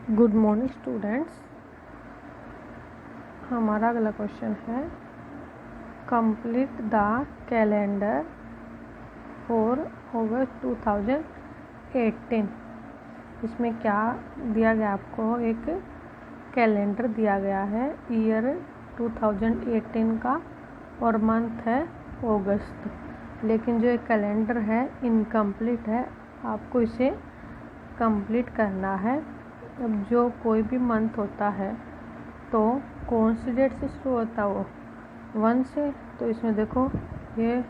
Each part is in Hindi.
Good morning students. हमारा अगला क्वेश्चन है कंप्लीट द कैलेंडर फॉर अगस्त 2018। इसमें क्या दिया गया, आपको एक कैलेंडर दिया गया है ईयर 2018 का और मंथ है अगस्त, लेकिन जो एक कैलेंडर है इनकम्प्लीट है, आपको इसे कंप्लीट करना है। अब जो कोई भी मंथ होता है तो कौन सी डेट से शुरू होता है, वो 1 से। तो इसमें देखो ये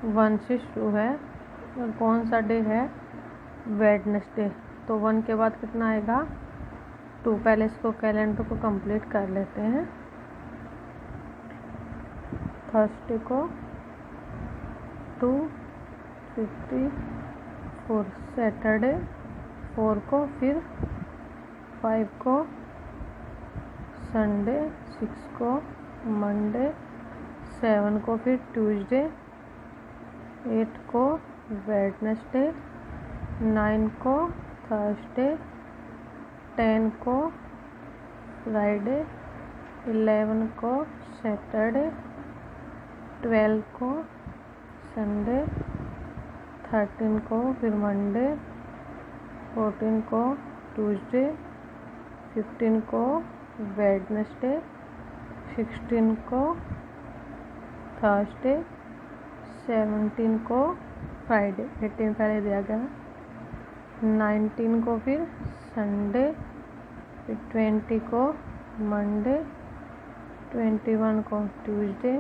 1 से शुरू है और कौन सा डे है, वेडनेसडे। तो 1 के बाद कितना आएगा 2। पहले इसको कैलेंडर को कंप्लीट कर लेते हैं। थर्सडे को 254, सैटरडे 4 को, फिर 5 को संडे, 6 को मंडे, 7 को फिर ट्यूसडे, 8 को वेडनेसडे, 9 को थर्सडे, 10 को फ्राइडे, 11 को सैटरडे, 12 को संडे, 13 को फिर मंडे, 14 को ट्यूसडे, 15 को वेडनेसडे, 16 को थर्सडे, 17 को फ्राइडे, 18 पहले दिया गया, 19 को फिर संडे, फिर 20 को मंडे, 21 को ट्यूसडे,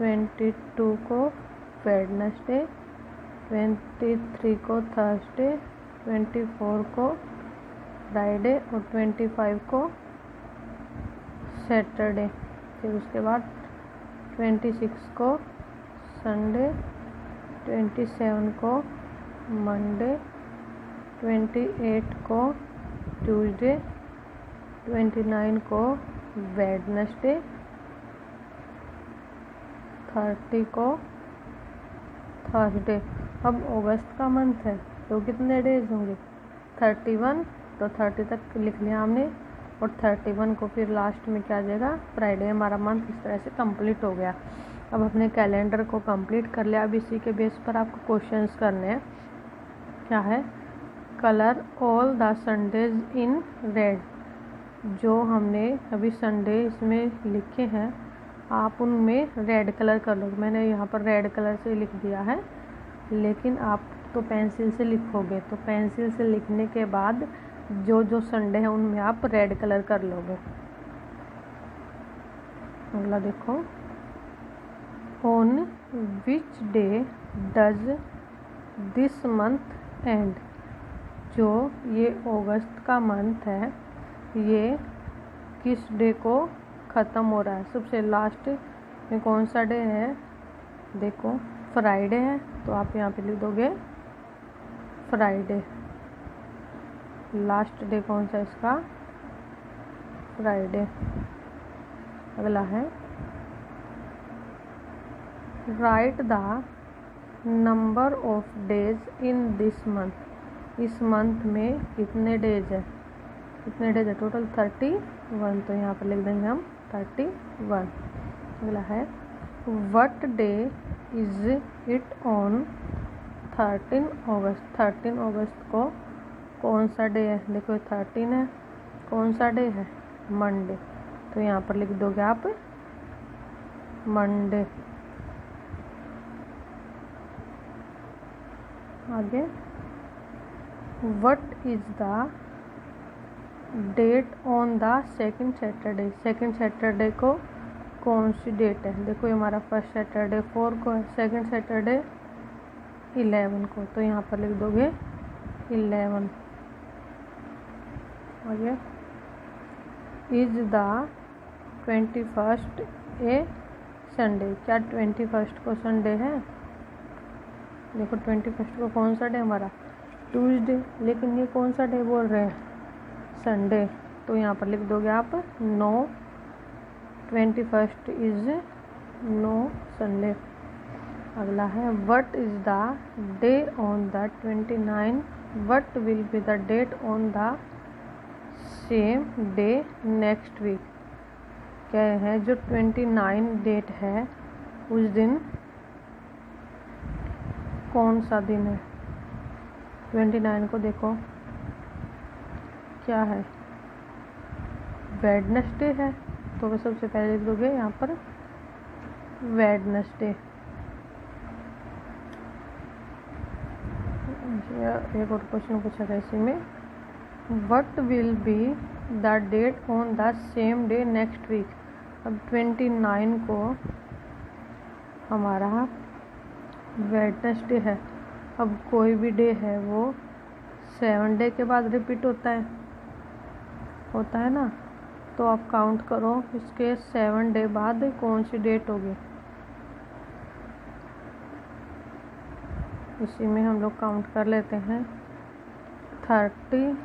22 को वेडनेसडे, 23 को थर्सडे, 24 को फ्राइडे और 25 को सैटरडे। फिर उसके बाद 26 को संडे, 27 को मंडे, 28 को ट्यूसडे, 29 को वेडनेसडे, 30 को थर्सडे। अब अगस्त का मंथ है तो कितने डेज होंगे 31, तो 30 तक लिख लिया हमने और 31 को फिर लास्ट में क्या आ जाएगा फ्राइडे। हमारा मंथ इस तरह से कंप्लीट हो गया। अब अपने कैलेंडर को कंप्लीट कर लिया। अब इसी के बेस पर आपको क्वेश्चंस करने हैं। क्या है, colour all the Sundays in red. जो हमने अभी संडे इसमें लिखे हैं आप उनमें रेड कलर कर लो। मैंने यहाँ पर रेड कलर से लिख दिया है, लेकिन आप तो पेंसिल से लिखोगे, तो पेंसिल से लिखने के बाद जो जो संडे है उनमें आप रेड कलर कर लोगे। अगला देखो, on which day does this month and. जो ये अगस्त का मंथ है ये किस डे को ख़त्म हो रहा है। सबसे लास्ट में कौन सा डे है, देखो फ्राइडे है, तो आप यहाँ पे लिख दोगे फ्राइडे। लास्ट डे कौन सा इसका, फ्राइडे। अगला है, right the number of days in this month. इस मंथ में कितने डेज है, कितने डेज है टोटल 31, तो यहाँ पर लिख देंगे हम 31। अगला है, what day is it on 13 अगस्त। 13 अगस्त को कौन सा डे है, देखो 13 है, कौन सा डे है, मंडे, तो यहाँ पर लिख दोगे आप मंडे। आगे, what is the date on the second Saturday. Second Saturday को कौन सी डेट है, देखो ये हमारा फर्स्ट सैटरडे 4 को है, सेकंड सैटरडे 11 को, तो यहाँ पर लिख दोगे 11। आगे, is the 21st A Sunday. क्या 21st को संडे है, देखो 21st को कौन सा डे हमारा, ट्यूसडे, लेकिन ये कौन सा डे बोल रहे हैं, संडे, तो यहाँ पर लिख दोगे आप no, 21st is no Sunday. अगला है what is the day on the 29, what will be the date on the same day next week. क्या है जो 29 डेट है उस दिन कौन सा दिन है। 29 को देखो क्या है, वेडनेसडे है, तो मैं सबसे पहले लिख दोगे यहाँ पर वेडनेसडे। एक और क्वेश्चन पूछा था इसी में, what will be the date on the same day next week. अब 29 को हमारा वेडनेसडे है, अब कोई भी डे है वो 7 डे के बाद रिपीट होता है ना, तो आप काउंट करो इसके 7 डे बाद कौन सी डेट होगी। इसी में हम लोग काउंट कर लेते हैं 30,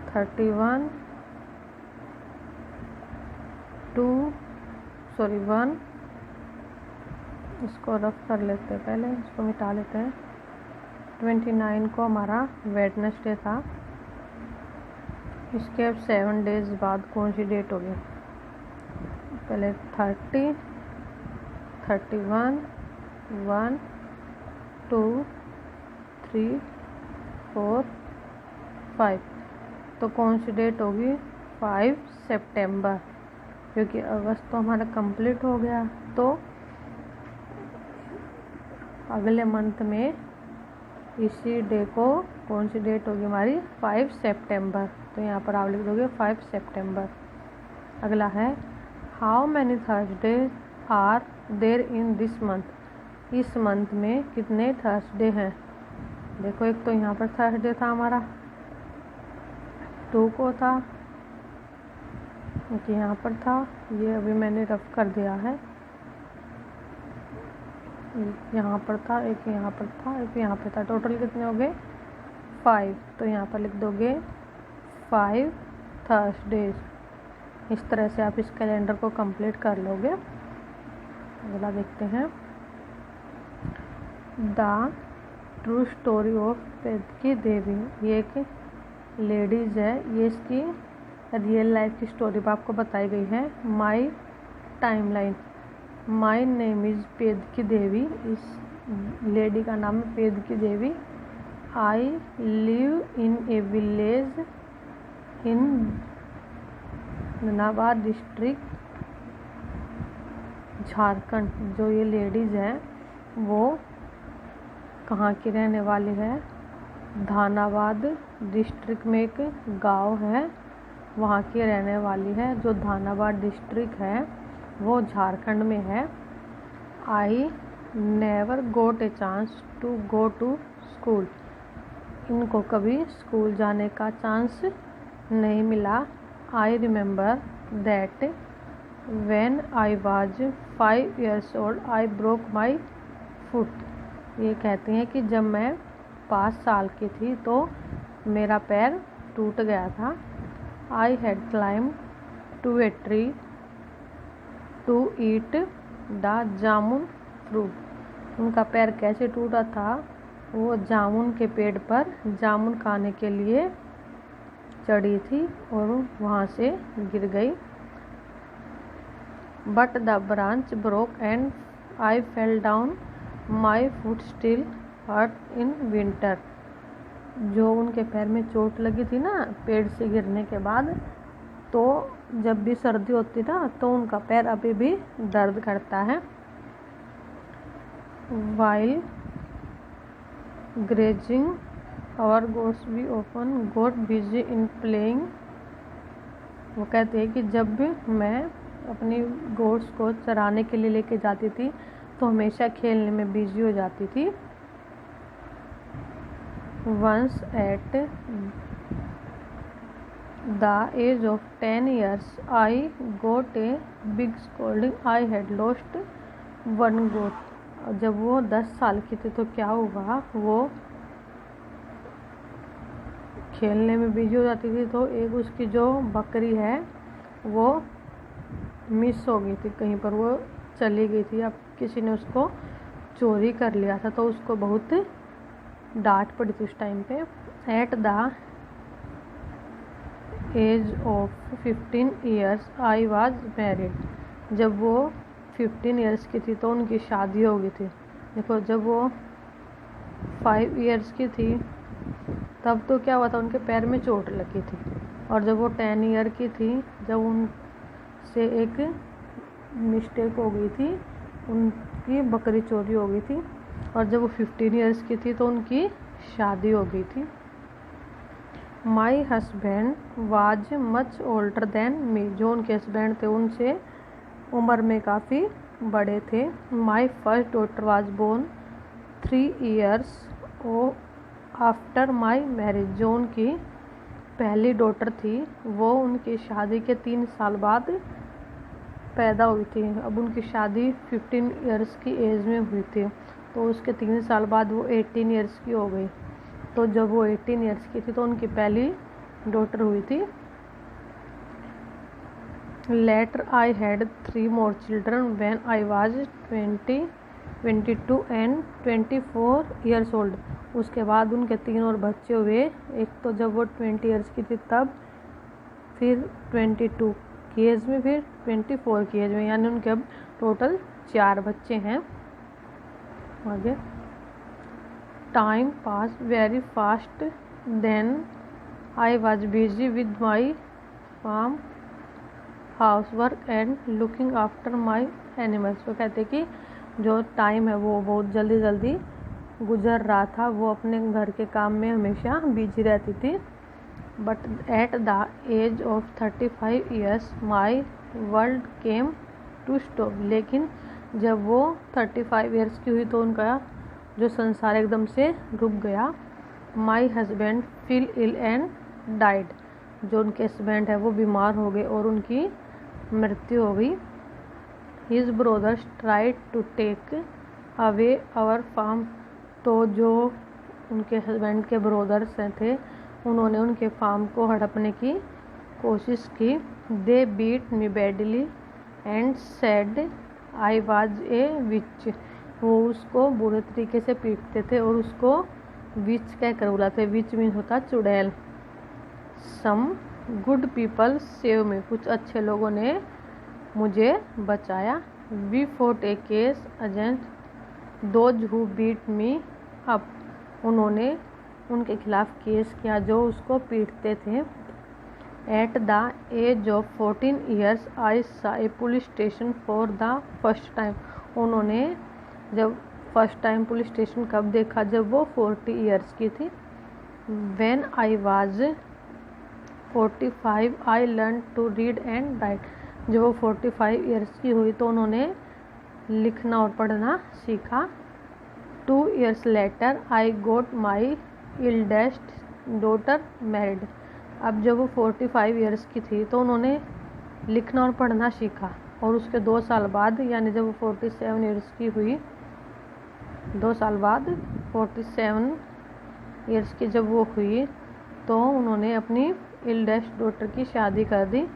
31, 1, इसको रफ कर लेते हैं, पहले इसको मिटा लेते हैं। 29 को हमारा वेडनेसडे था, इसके अब 7 डेज बाद कौन सी डेट होगी। पहले 30, 31, 1, 2, 3, 4, 5, तो कौन सी डेट होगी 5 सितंबर, क्योंकि अगस्त तो हमारा कंप्लीट हो गया, तो अगले मंथ में इसी डे को कौन सी डेट होगी हमारी 5 सितंबर, तो यहाँ पर आप लिख दोगे 5 सितंबर। अगला है how many Thursday are there in this month. इस मंथ में कितने थर्सडे हैं। देखो एक तो यहाँ पर थर्सडे था हमारा, 2 को था, एक यहाँ पर था, ये अभी मैंने रफ कर दिया है, यहाँ पर था, एक यहाँ पर था, एक यहाँ पर था, टोटल कितने हो गए 5, तो यहाँ पर लिख दोगे 5 थर्सडेज। इस तरह से आप इस कैलेंडर को कंप्लीट कर लोगे। अगला देखते हैं द ट्रू स्टोरी ऑफ पेदकी देवी। ये एक लेडीज़ है, ये इसकी रियल लाइफ की स्टोरी आपको बताई गई है। My timeline, my name is Pedki Devi, इस लेडी का नाम है Pedki Devi. I live in a village in Dhanbad district Jharkhand. जो ये लेडीज़ है वो कहाँ की रहने वाली है, धनाबाद डिस्ट्रिक्ट में एक गांव है वहाँ की रहने वाली है। जो धनाबाद डिस्ट्रिक्ट है वो झारखंड में है। I never got a chance to go to school, इनको कभी स्कूल जाने का चांस नहीं मिला। I remember that when I was 5 years old I broke my foot. ये कहती हैं कि जब मैं 5 साल की थी तो मेरा पैर टूट गया था। I had climb to a tree to eat the jamun fruit. उनका पैर कैसे टूटा था, वो जामुन के पेड़ पर जामुन खाने के लिए चढ़ी थी और वहाँ से गिर गई। But the branch broke and I fell down, my foot still hurt in winter. जो उनके पैर में चोट लगी थी ना पेड़ से गिरने के बाद, तो जब भी सर्दी होती ना तो उनका पैर अभी भी दर्द करता है। While grazing our goats we often got busy in playing. वो कहते हैं कि जब भी मैं अपनी गोट्स को चराने के लिए लेके जाती थी तो हमेशा खेलने में बिजी हो जाती थी। Once at the age of 10 years I got a big scolding, I had lost 1 goat. जब वो 10 साल की थी तो क्या हुआ, वो खेलने में बिजी हो जाती थी तो एक उसकी जो बकरी है वो मिस हो गई थी, कहीं पर वो चली गई थी। अब किसी ने उसको चोरी कर लिया था, तो उसको बहुत डांट पड़ी थी उस टाइम पे। At the age of 15 years I was married. जब वो 15 ईयर्स की थी तो उनकी शादी हो गई थी। देखो, जब वो 5 ईयर्स की थी तब तो क्या हुआ था, उनके पैर में चोट लगी थी। और जब वो 10 ईयर की थी, जब उनसे एक मिस्टेक हो गई थी, उनकी बकरी चोरी हो गई थी। और जब वो 15 ईयर्स की थी तो उनकी शादी हो गई थी। My husband was much older than me. जो उनके हस्बैंड थे उनसे उम्र में काफ़ी बड़े थे। My first daughter was born 3 years after my marriage. जो उनकी पहली डॉटर थी वो उनकी शादी के 3 साल बाद पैदा हुई थी। अब उनकी शादी 15 ईयर्स की एज में हुई थी, तो उसके 3 साल बाद वो 18 ईयर्स की हो गई। तो जब वो 18 ईयर्स की थी तो उनकी पहली डॉटर हुई थी। Later I had 3 more children when I was 20, 22 and 24 years old। उसके बाद उनके 3 और बच्चे हुए। एक तो जब वो 20 ईयर्स की थी तब, फिर 22 की एज में, फिर 24 की एज में, यानी उनके अब टोटल 4 बच्चे हैं। आगे, time pass very fast then I was busy with my farm house work and looking after my animals. वो कहते कि जो टाइम है वो बहुत जल्दी जल्दी गुजर रहा था, वो अपने घर के काम में हमेशा बिजी रहती थी। But at the age of 35 years my world came to stop. लेकिन जब वो 35 ईयर्स की हुई तो उनका जो संसार एकदम से रुक गया। My husband feel ill and died. जो उनके हस्बैंड है वो बीमार हो गए और उनकी मृत्यु हो गई। His brothers tried to take away our farm. तो जो उनके हस्बैंड के ब्रोदर्स थे उन्होंने उनके फार्म को हड़पने की कोशिश की। They beat me badly and said I was a witch. वो उसको बुरे तरीके से पीटते थे और उसको विच कहकर बुलाते। विच मीन्स होता चुड़ैल। Some good people save me. कुछ अच्छे लोगों ने मुझे बचाया। We fought a case against those who beat me up. उन्होंने उनके खिलाफ केस किया जो उसको पीटते थे। At the age of 14 years I saw a police station for the first time. उन्होंने जब फर्स्ट टाइम पुलिस स्टेशन कब देखा, जब वो 40 ईयर्स की थी। When I was 45 I learn to read and write. जब वो 45 ईयर्स की हुई तो उन्होंने लिखना और पढ़ना सीखा। 2 years लेटर आई गोट माई इल्डेस्ट डॉटर मैरिड। अब जब वो 45 ईयर्स की थी तो उन्होंने लिखना और पढ़ना सीखा और उसके 2 साल बाद, यानी जब वो 47 ईयर्स की हुई, 2 साल बाद 47 ईयर्स की जब वो हुई तो उन्होंने अपनी इल्डेस्ट डॉटर की शादी कर दी।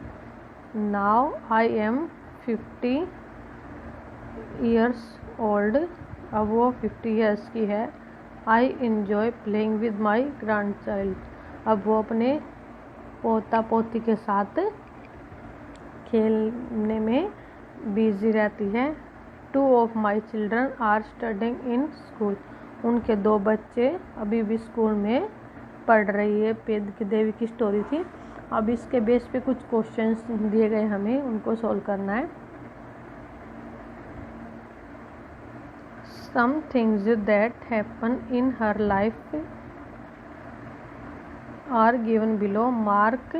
Now I am 50 years old. अब वो 50 ईयर्स की है। I enjoy playing with my grandchild. अब वो अपने पोता पोती के साथ खेलने में बिजी रहती है। 2 of my children are studying in school. उनके 2 बच्चे अभी भी स्कूल में पढ़ रही है। पेद की देवी की स्टोरी थी। अब इसके बेस पे कुछ क्वेश्चंस दिए गए, हमें उनको सॉल्व करना है। Some things that happen in her life are given below. Mark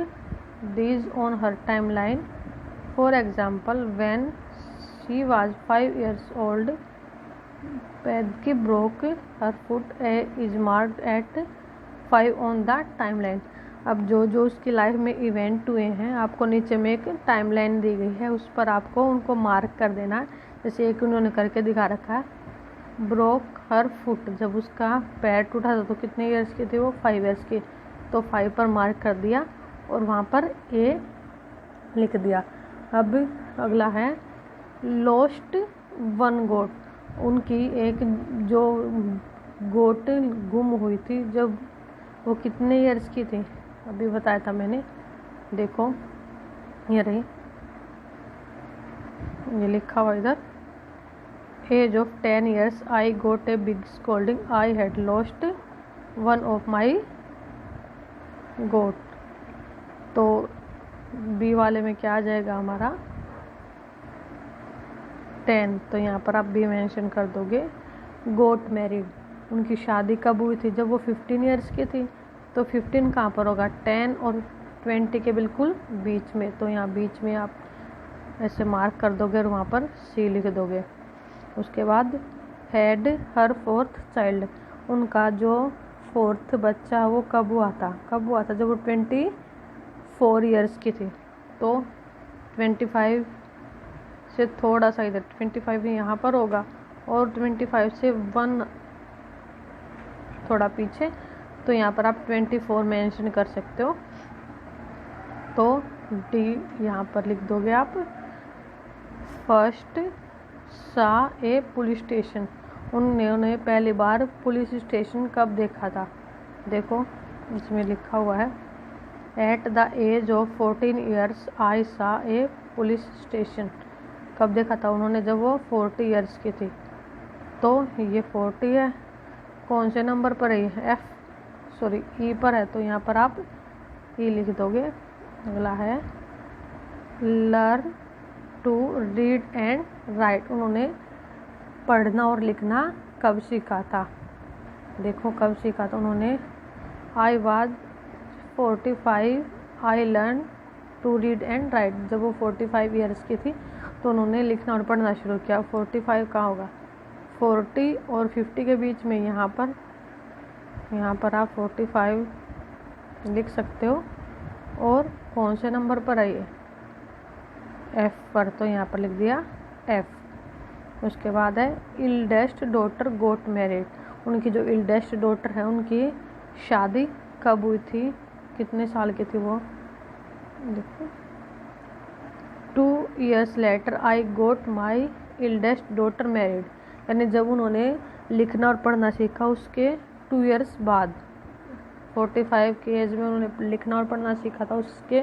these on her timeline. For example, when she was 5 years old, Pedki broke her foot. A is marked at 5 on the timeline. अब जो जो उसकी लाइफ में इवेंट हुए हैं आपको नीचे में एक टाइमलाइन दी गई है, उस पर आपको उनको मार्क कर देना। जैसे एक उन्होंने करके दिखा रखा है। ब्रोक हर फुट, जब उसका पैर टूटा था तो कितने ईयर्स की थी वो, 5 ईयर्स की, तो 5 पर मार्क कर दिया और वहाँ पर ए लिख दिया। अब अगला है लॉस्ट 1 गोट। उनकी एक जो गोट गुम हुई थी जब वो कितने ईयर्स की थी, अभी बताया था मैंने, देखो ये रही, ये लिखा हुआ इधर, age of 10 years I got a big scolding, I had lost one of my goat. तो बी वाले में क्या आ जाएगा हमारा 10, तो यहाँ पर आप बी मेंशन कर दोगे। गोट मैरिड, उनकी शादी कब हुई थी, जब वो 15 ईयर्स की थी, तो 15 कहाँ पर होगा 10 और 20 के बिल्कुल बीच में, तो यहाँ बीच में आप ऐसे मार्क कर दोगे और वहाँ पर सी लिख दोगे। उसके बाद हैड हर 4th चाइल्ड, उनका जो 4th बच्चा वो कब हुआ था जब वो 24 ईयर्स की थी, तो 25 से थोड़ा सा इधर 25 यहाँ पर होगा और 25 से 1 थोड़ा पीछे, तो यहाँ पर आप 24 मेंशन कर सकते हो। तो डी यहाँ पर लिख दोगे आप। फर्स्ट सा ए पुलिस स्टेशन, उन्होंने पहली बार पुलिस स्टेशन कब देखा था, देखो इसमें लिखा हुआ है at the age of 14 years I saw a police station, कब देखा था उन्होंने, जब वो 40 ईयर्स की थी। तो ये 40 है, कौन से नंबर पर है, ई पर है, तो यहाँ पर आप ई लिख दोगे। अगला है learn to read and write, उन्होंने पढ़ना और लिखना कब सीखा था, देखो कब सीखा था उन्होंने, I was 45 I learn to read and write, जब वो 45 ईयर्स की थी तो उन्होंने लिखना और पढ़ना शुरू किया। 45 कहाँ होगा, 40 और 50 के बीच में, यहाँ पर आप 45 लिख सकते हो। और कौन से नंबर पर है ये, एफ पर, तो यहाँ पर लिख दिया एफ। उसके बाद है इल्डेस्ट डॉटर गोट मैरिड, उनकी जो इल्डेस्ट डॉटर है उनकी शादी कब हुई थी, कितने साल की थी वो, देखो 2 years लेटर आई गोट माई इल्डेस्ट डॉटर मैरिड, यानी जब उन्होंने लिखना और पढ़ना सीखा उसके 2 years बाद, 45 की एज में उन्होंने लिखना और पढ़ना सीखा था, उसके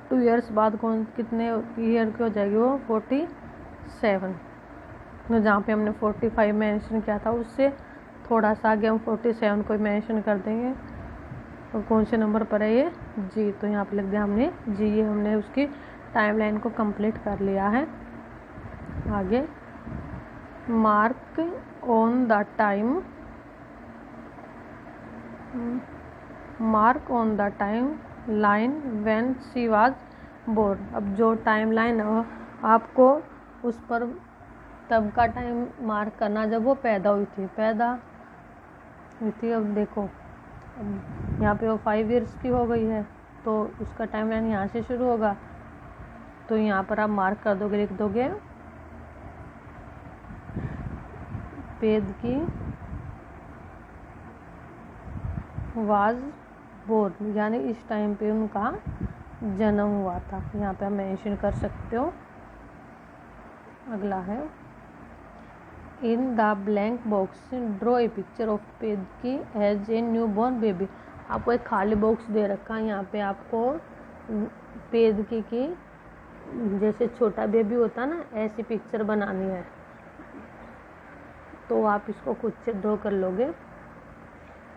2 years बाद कितने ईयर की हो जाएगी वो 47, तो जहाँ पे हमने 45 मेंशन किया था उससे थोड़ा सा आगे हम 47 को मेंशन कर देंगे। और कौन से नंबर पर है ये, जी, तो यहाँ पे लिख दिया हमने जी, ये हमने उसकी टाइमलाइन को कंप्लीट कर लिया है। आगे mark on the time line when she was born, अब जो टाइम लाइन है आपको उस पर तब का टाइम मार्क करना जब वो पैदा हुई थी। अब देखो अब यहाँ पे वो 5 years की हो गई है, तो उसका टाइम लाइन यहाँ से शुरू होगा, तो यहाँ पर आप मार्क कर दोगे, लिख दोगे पेद की वाज बोर्न, यानी इस टाइम पे उनका जन्म हुआ था, यहाँ पे आप मेंशन कर सकते हो। अगला है in the blank box draw a picture of Pedki as a newborn baby, आपको एक खाली बॉक्स दे रखा है, यहाँ पे आपको पेदकी की जैसे छोटा बेबी होता है ना, ऐसी पिक्चर बनानी है, तो आप इसको खुद से ड्रॉ कर लोगे।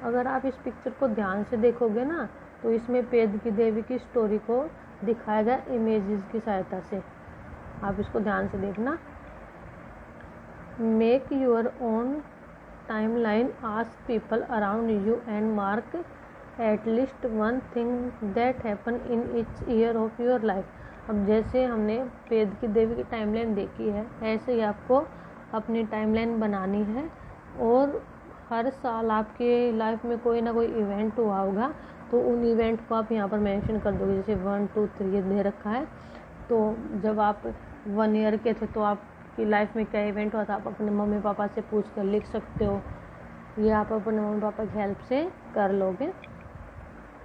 अगर आप इस पिक्चर को ध्यान से देखोगे ना, तो इसमें पेदकी देवी की स्टोरी को दिखाया गया इमेजेस की सहायता से, आप इसको ध्यान से देखना। Make your own time line, ask people around you and mark at least one thing that happen in each year of your life. अब जैसे हमने पेदकी देवी की टाइमलाइन देखी है, ऐसे ही आपको अपनी टाइमलाइन बनानी है, और हर साल आपके लाइफ में कोई ना कोई इवेंट हुआ होगा, तो उन इवेंट को आप यहाँ पर मेंशन कर दोगे, जैसे 1 2 3 दे रखा है, तो जब आप 1 year के थे तो आपकी लाइफ में क्या इवेंट हुआ था, आप अपने मम्मी पापा से पूछ कर लिख सकते हो, ये आप अपने मम्मी पापा की हेल्प से कर लोगे।